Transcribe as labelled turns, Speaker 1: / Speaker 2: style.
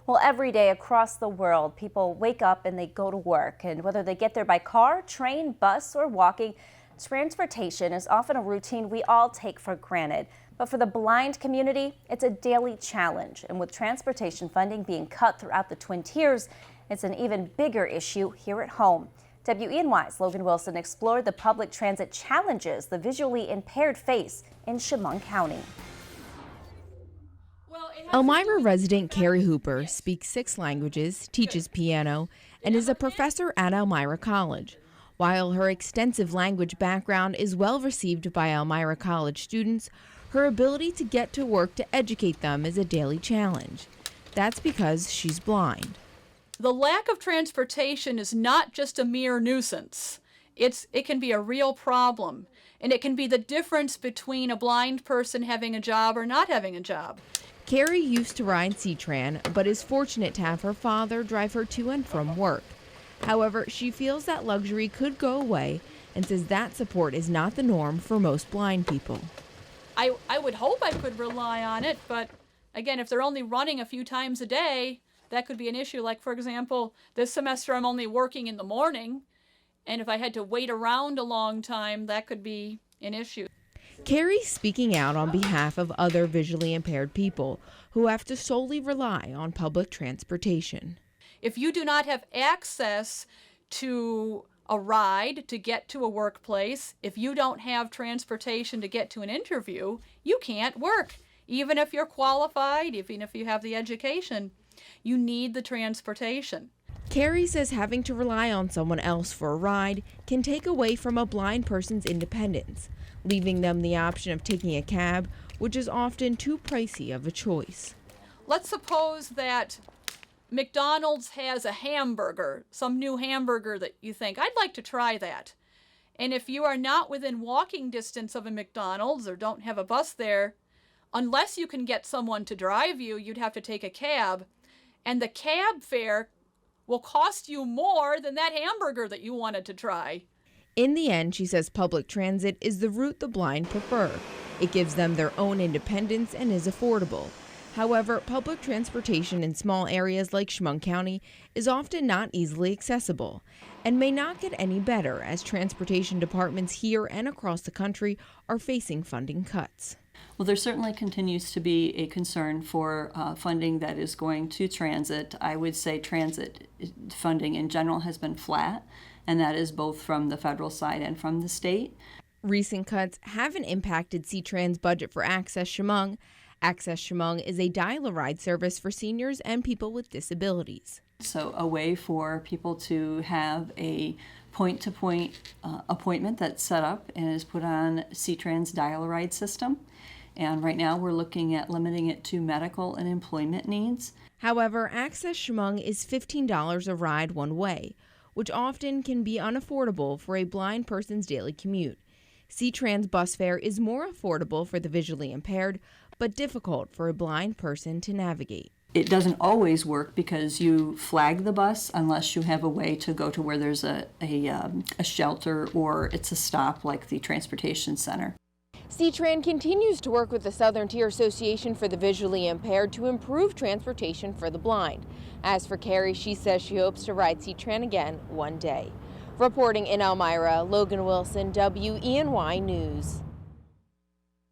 Speaker 1: Well, every day across the world, people wake up and they go to work. And whether they get there by car, train, bus, or walking, transportation is often a routine we all take for granted. But for the blind community, it's a daily challenge. And with transportation funding being cut throughout the Twin Tiers, it's an even bigger issue here at home. WENY's Logan Wilson explored the public transit challenges the visually impaired face in Chemung County.
Speaker 2: Elmira resident Carrie Hooper speaks 6 languages, teaches piano, and is a professor at Elmira College. While her extensive language background is well received by Elmira College students, her ability to get to work to educate them is a daily challenge. That's because she's blind.
Speaker 3: The lack of transportation is not just a mere nuisance. It can be a real problem, and it can be the difference between a blind person having a job or not having a job.
Speaker 2: Carrie used to ride C-Tran, but is fortunate to have her father drive her to and from work. However, she feels that luxury could go away and says that support is not the norm for most blind people.
Speaker 3: I would hope I could rely on it, but again, if they're only running a few times a day, that could be an issue. Like, for example, this semester I'm only working in the morning, and if I had to wait around a long time, that could be an issue.
Speaker 2: Carrie's speaking out on behalf of other visually impaired people who have to solely rely on public transportation.
Speaker 3: If you do not have access to a ride to get to a workplace, if you don't have transportation to get to an interview, you can't work. Even if you're qualified, even if you have the education, you need the transportation.
Speaker 2: Carrie says having to rely on someone else for a ride can take away from a blind person's independence, leaving them the option of taking a cab, which is often too pricey of a choice.
Speaker 3: Let's suppose that McDonald's has a hamburger, some new hamburger that you think, I'd like to try that. And if you are not within walking distance of a McDonald's or don't have a bus there, unless you can get someone to drive you, you'd have to take a cab. And the cab fare will cost you more than that hamburger that you wanted to try.
Speaker 2: In the end, she says public transit is the route the blind prefer. It gives them their own independence and is affordable. However, public transportation in small areas like Chemung County is often not easily accessible and may not get any better as transportation departments here and across the country are facing funding cuts.
Speaker 4: Well, there certainly continues to be a concern for funding that is going to transit. I would say transit funding in general has been flat, and that is both from the federal side and from the state.
Speaker 2: Recent cuts haven't impacted C-Tran's budget for Access Chemung. Access Chemung is a dial-a-ride service for seniors and people with disabilities.
Speaker 4: So a way for people to have a point-to-point appointment that's set up and is put on C-Tran's dial-a-ride system. And right now we're looking at limiting it to medical and employment needs.
Speaker 2: However, Access Chemung is $15 a ride one way, which often can be unaffordable for a blind person's daily commute. C-Tran's bus fare is more affordable for the visually impaired, but difficult for a blind person to navigate.
Speaker 4: It doesn't always work because you flag the bus unless you have a way to go to where there's a shelter or it's a stop like the transportation center.
Speaker 2: C-Tran continues to work with the Southern Tier Association for the Visually Impaired to improve transportation for the blind. As for Carrie, she says she hopes to ride C-Tran again one day. Reporting in Elmira, Logan Wilson, WENY News.